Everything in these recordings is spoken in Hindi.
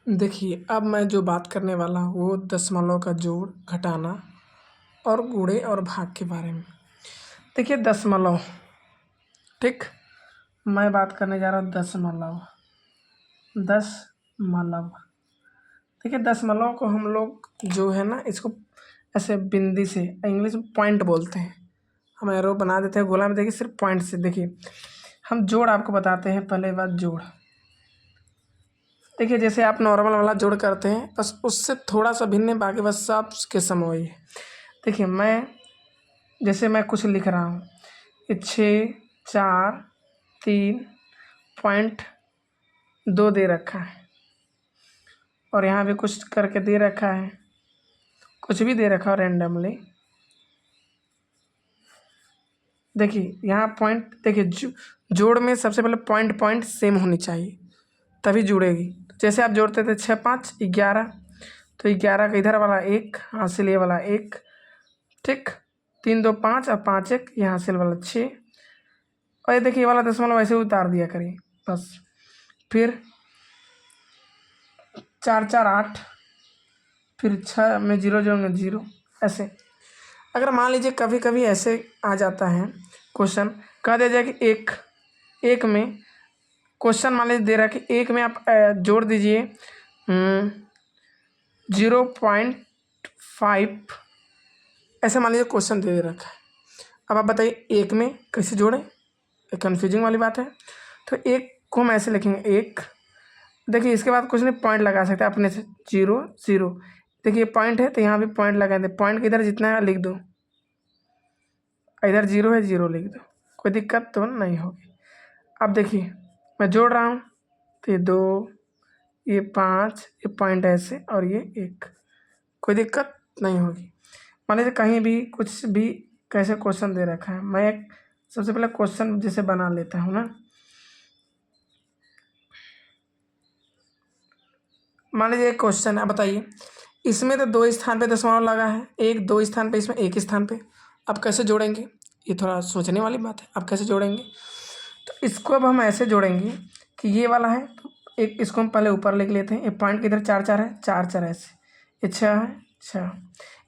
देखिए, अब मैं जो बात करने वाला हूँ वो दशमलव का जोड़, घटाना और गुणे और भाग के बारे में। देखिए दशमलव, ठीक, मैं बात करने जा रहा हूँ दशमलव। दशमलव, देखिए दशमलव को हम लोग जो है ना इसको ऐसे बिंदी से, इंग्लिश में पॉइंट बोलते हैं, हम एरो बना देते हैं गोला में। देखिए सिर्फ पॉइंट से, देखिए हम जोड़ आपको बताते हैं। पहले बात जोड़, देखिए जैसे आप नॉर्मल वाला जोड़ करते हैं बस उससे थोड़ा सा भिन्न है, बाकी बस सब के सम वही है। देखिए जैसे मैं कुछ लिख रहा हूँ, ये 6 4 3 पॉइंट 2 दे रखा है, और यहाँ भी कुछ करके दे रखा है, कुछ भी दे रखा है रैंडमली। देखिए यहाँ पॉइंट, देखिए जोड़ में सबसे पहले पॉइंट पॉइंट सेम होनी चाहिए तभी जुड़ेगी। जैसे आप जोड़ते थे 6 5 11, तो 11 का इधर वाला 1 हासिल, ये वाला 1, ठीक, 3 2 5 और 5 1 ये हासिल वाला 6, और ये देखिए ये वाला दशमलव वैसे उतार दिया करिए बस। फिर 4 4 8, फिर 6 में 0 जोड़ेंगे 0, ऐसे। अगर मान लीजिए कभी कभी ऐसे आ जाता है क्वेश्चन, कह दिया जाए कि एक में क्वेश्चन मान लीजिए दे रहा है कि एक में आप जोड़ दीजिए 0.5, ऐसे मान लीजिए क्वेश्चन दे रखा है। अब आप बताइए एक में कैसे जोड़ें, कन्फ्यूजिंग वाली बात है। तो एक को हम ऐसे लिखेंगे एक, देखिए इसके बाद कुछ नहीं पॉइंट लगा सकते अपने से, 0 0, देखिए पॉइंट है तो यहाँ भी पॉइंट लगा दें, पॉइंट इधर जितना है लिख दो, इधर 0 है 0 लिख दो, कोई दिक्कत तो नहीं होगी। अब देखिए मैं जोड़ रहा हूँ, तो ये 2, ये 5, ये पॉइंट ऐसे, और ये 1, कोई दिक्कत नहीं होगी। मान लीजिए कहीं भी कुछ भी कैसे क्वेश्चन दे रखा है, मैं एक सबसे पहले क्वेश्चन जैसे बना लेता हूँ ना। मान लीजिए एक क्वेश्चन है, बताइए इसमें तो 2 स्थान पे दशमलव लगा है, एक 2 स्थान पे, इसमें 1 स्थान पे, अब कैसे जोड़ेंगे, ये थोड़ा सोचने वाली बात है। अब कैसे जोड़ेंगे, तो इसको अब हम ऐसे जोड़ेंगे कि ये वाला है तो एक, इसको हम पहले ऊपर लिख लेते हैं, ये पॉइंट किधर 4 4 है, 4 4 ऐसे, ये 6 है 6,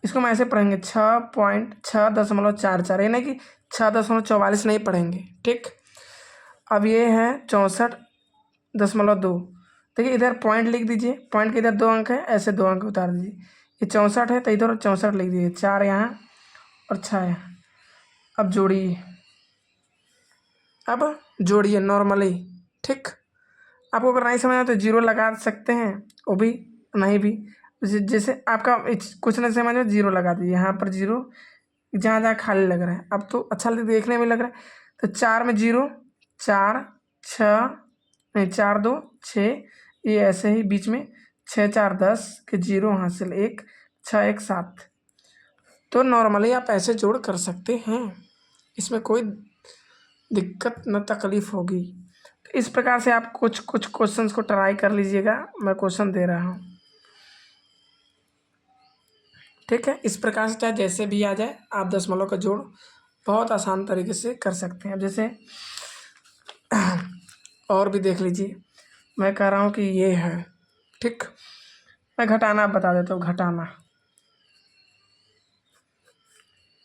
इसको हम ऐसे पढ़ेंगे 6.6.44, ये नहीं कि 6.44 नहीं पढ़ेंगे, ठीक। अब ये है 64.2, देखिए इधर पॉइंट लिख दीजिए, पॉइंट के इधर 2 अंक है, ऐसे 2 अंक उतार दीजिए। ये 64 है तो इधर 64 लिख दीजिए, 4 यहाँ और 6 यहाँ। अब जोड़िए, अब जोड़िए नॉर्मली, ठीक। आपको अगर नहीं समझ आए तो 0 लगा सकते हैं, वो भी नहीं भी, जैसे आपका कुछ नहीं समझ में 0 लगा दीजिए, यहाँ पर 0, जहाँ जहाँ खाली लग रहा है अब तो अच्छा देखने में लग रहा है। तो 4 में 0, 4 6 नहीं 4 2 6, ये ऐसे ही बीच में 6 4 10 के 0 हासिल 1, 6 1 7। तो नॉर्मली आप ऐसे जोड़ कर सकते हैं, इसमें कोई दिक्कत न तकलीफ होगी। तो इस प्रकार से आप कुछ कुछ क्वेश्चंस को ट्राई कर लीजिएगा, मैं क्वेश्चन दे रहा हूँ, ठीक है। इस प्रकार से चाहे जैसे भी आ जाए आप दशमलव का जोड़ बहुत आसान तरीके से कर सकते हैं। जैसे और भी देख लीजिए, मैं कह रहा हूँ कि ये है, ठीक, मैं घटाना बता देता हूँ, घटाना।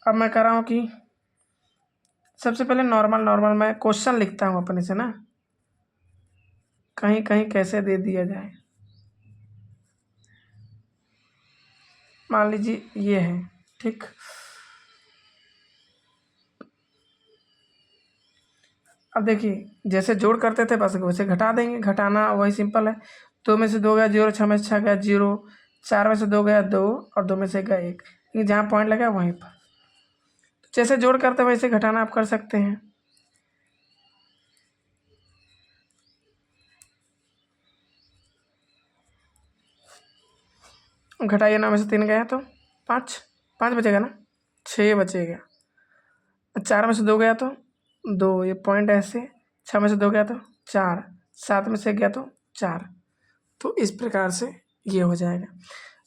अब मैं कह रहा हूँ कि सबसे पहले नॉर्मल मैं क्वेश्चन लिखता हूँ अपने से ना, कहीं कहीं कैसे दे दिया जाए। मान लीजिए ये है, ठीक, अब देखिए जैसे जोड़ करते थे बस वैसे घटा देंगे, घटाना वही सिंपल है। 2 में से 2 गया 0, 6 में से 6 गया 0, 4 में से 2 गया 2, और 2 में से गया 1, लेकिन जहाँ पॉइंट लगा वहीं पर। जैसे जोड़ करते वैसे घटाना आप कर सकते हैं। घटाइए, 9 में से 3 गया तो 5, 5 बचेगा ना, 6 बचेगा। 4 में से 2 गया तो 2, ये पॉइंट ऐसे, 6 में से 2 गया तो 4, 7 में से गया तो 4। तो इस प्रकार से ये हो जाएगा।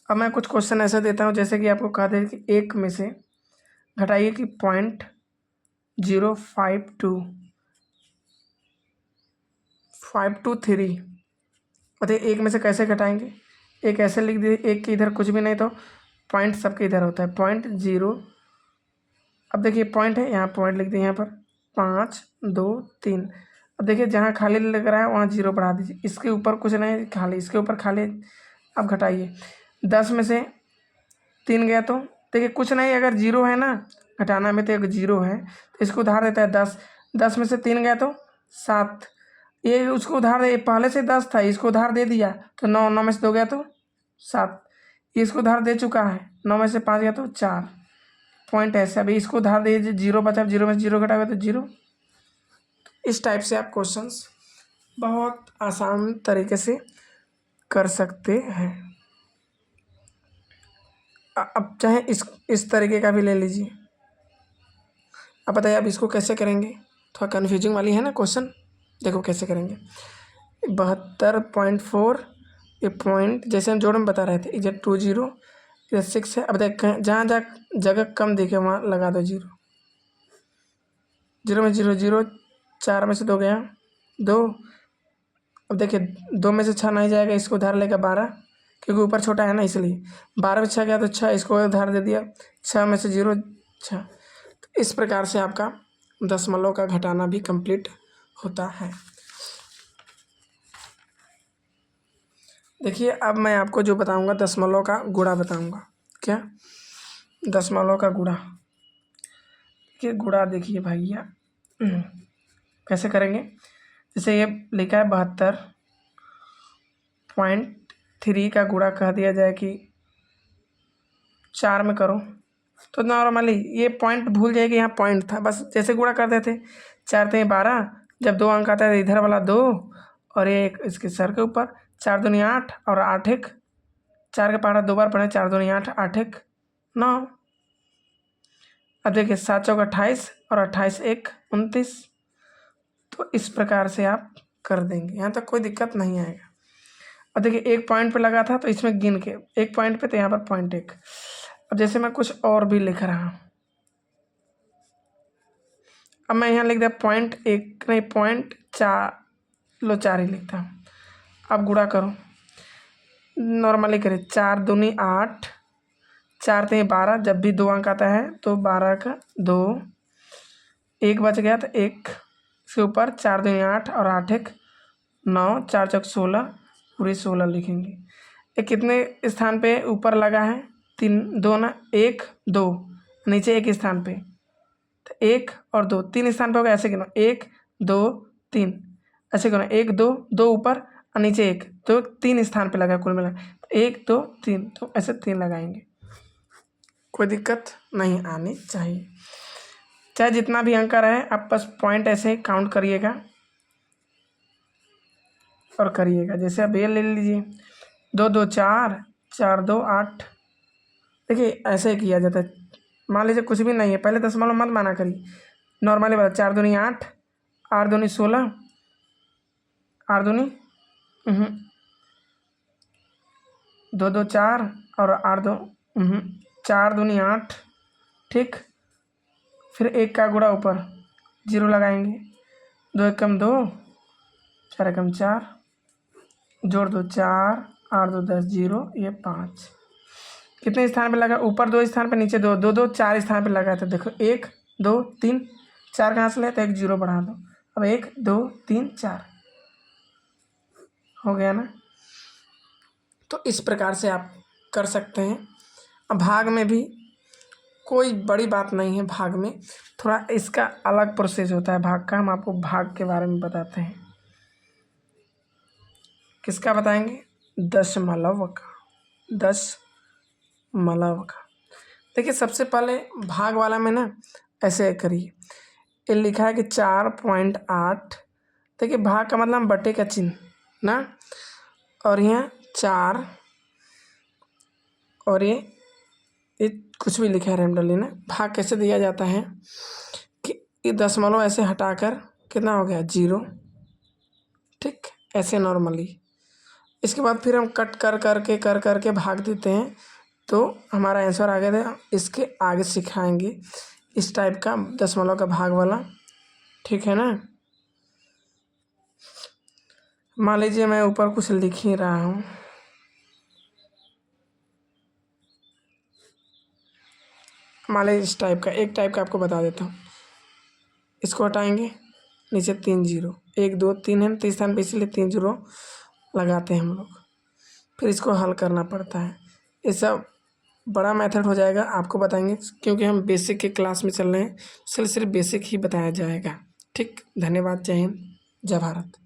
अब मैं कुछ क्वेश्चन ऐसा देता हूँ जैसे कि आपको कहा दे कि एक में से घटाइए कि 0.052 523, बताइए एक में से कैसे घटाएंगे, एक ऐसे लिख दीजिए, एक के इधर कुछ भी नहीं तो पॉइंट सबके इधर होता है, 0.0। अब देखिए पॉइंट है, यहाँ पॉइंट लिख दिए, यहाँ पर 5 2 3। अब देखिए जहाँ खाली लग रहा है वहाँ 0 बढ़ा दीजिए, इसके ऊपर कुछ नहीं खाली, इसके ऊपर खाली। अब घटाइए, 10 में से 3 गया तो देखिए कुछ नहीं, अगर 0 है ना घटाना में तो एक 0 है तो इसको उधार देता है 10। 10 में से 3 गया तो 7, ये उसको उधार दे, पहले से 10 था इसको उधार दे दिया तो 9, 9 में से 2 गया तो 7, ये इसको उधार दे चुका है, 9 में से 5 गया तो 4। पॉइंट ऐसे, अभी इसको उधार दे 0 बचा, 0 में से 0 घटाओगे तो 0। इस टाइप से आप क्वेश्चंस बहुत आसान तरीके से कर सकते हैं। अब चाहे इस तरीके का भी ले लीजिए। अब बताइए अब इसको कैसे करेंगे, थोड़ा कन्फ्यूजिंग वाली है ना क्वेश्चन, देखो कैसे करेंगे। 72.4 ये पॉइंट जैसे हम जोड़ में बता रहे थे, इधर 20 इधर 6 है। अब देख जहाँ जहाँ जगह कम दिखे वहाँ लगा दो 0, 0 में 0 0, 4 में से 2 गया 2। अब देखिए 2 में से 6 नहीं जाएगा, इसको उधार लेगा 12, क्योंकि ऊपर छोटा है ना इसलिए। 12 में 6 गया तो 6, इसको उधार दे दिया, 6 में से 0 6। तो इस प्रकार से आपका दशमलव का घटाना भी कंप्लीट होता है। देखिए अब मैं आपको जो बताऊंगा दशमलव का गुणा बताऊंगा। क्या? दशमलव का गुणा। देखिए गुणा देखिए भैया कैसे करेंगे। जैसे ये लिखा है 72.3 का गुणा कह दिया जाए कि 4 में करो तो नॉर्मली ये पॉइंट भूल जाएगी, यहाँ पॉइंट था, बस जैसे गुणा कर देते 4 3 12, जब 2 अंक आता है इधर वाला 2 और एक इसके सर के ऊपर, 4 दूनी 8 और 8 1, 4 का पहाड़ा 2 बार पढ़े, 4 दूनी 8 8 1 9। अब देखिए 7 चौक 28 और 28 1 29। तो इस प्रकार से आप कर देंगे, यहाँ तक कोई दिक्कत नहीं आएगा। और देखिए एक पॉइंट पे लगा था तो इसमें गिन के एक पॉइंट पे, तो यहाँ पर 0.1। अब जैसे मैं कुछ और भी लिख रहा हूँ, अब मैं यहाँ लिख दिया 0.1 नहीं 0.4, लो 4 ही लिखता हूँ। अब गुणा करो, नॉर्मली करें, 4 दूनी 8, 4 3 12, जब भी 2 अंक आता है तो 12 का 2, 1 बच गया तो 1 से ऊपर, 4 दूनी 8 और 8 1 9, 4 चौक 16, पूरी 16 लिखेंगे। ये कितने स्थान पे ऊपर लगा है? 3 2 ना 1 2, नीचे एक स्थान पे, तो 1 और 2 3 स्थान पे होगा, ऐसे गिनो 1 2 3, ऐसे गिनो 1 2 2 ऊपर और नीचे 1, तो 3 स्थान पे लगा कुल मिला, तो 1 2 3, तो ऐसे 3 लगाएंगे, कोई दिक्कत नहीं आनी चाहिए। चाहे जितना भी अंक रहे आप बस पॉइंट ऐसे ही काउंट करिएगा और करिएगा। जैसे अब ये ले लीजिए 2 2 4 4 2 8, देखिए ऐसे ही किया जाता है। मान लीजिए कुछ भी नहीं है, पहले दशमलव मत माना करिए, नॉर्मली बता 4 दूनी 8, 8 दूनी 16, 8 दूनी 2 2 4 और 8 2 4 दूनी 8, ठीक। फिर 1 का गुणा ऊपर 0 लगाएंगे, 2 एकम 2, 4 एकम 4, जोड़ दो 4, 8 2 10 0, ये 5। कितने स्थान पे लगा? ऊपर 2 स्थान पे, नीचे 2 2 2 4 स्थान पे लगा था। देखो 1 2 3 4 कहाँ से ले तो 1 0 बढ़ा दो, अब 1 2 3 4 हो गया ना। तो इस प्रकार से आप कर सकते हैं। अब भाग में भी कोई बड़ी बात नहीं है, भाग में थोड़ा इसका अलग प्रोसेस होता है भाग का। हम आपको भाग के बारे में बताते हैं। किसका बताएंगे? दशमलव का, दशमलव का। देखिए सबसे पहले भाग वाला में ना ऐसे करिए, ये लिखा है कि 4.8, देखिए भाग का मतलब बटे का चिन्ह ना, और यहाँ 4 और ये कुछ भी लिखा है रैंडमली ना। भाग कैसे दिया जाता है कि ये दशमलव ऐसे हटाकर कितना हो गया 0, ठीक, ऐसे नॉर्मली। इसके बाद फिर हम कट कर करके भाग देते हैं, तो हमारा आंसर आ गया था। इसके आगे सिखाएंगे इस टाइप का दशमलव का भाग वाला, ठीक है ना। मान लीजिए मैं ऊपर कुछ लिख ही रहा हूँ, मान लीजिए इस टाइप का, एक टाइप का आपको बता देता हूँ। इसको हटाएंगे, नीचे 3 जीरो, 1 2 3 है, तीस स्थान पे इसीलिए 3 जीरो लगाते हैं हम लोग। फिर इसको हल करना पड़ता है। ये सब बड़ा मेथड हो जाएगा, आपको बताएंगे, क्योंकि हम बेसिक के क्लास में चल रहे हैं, सिर्फ बेसिक ही बताया जाएगा। ठीक, धन्यवाद, जय हिंद, जय भारत।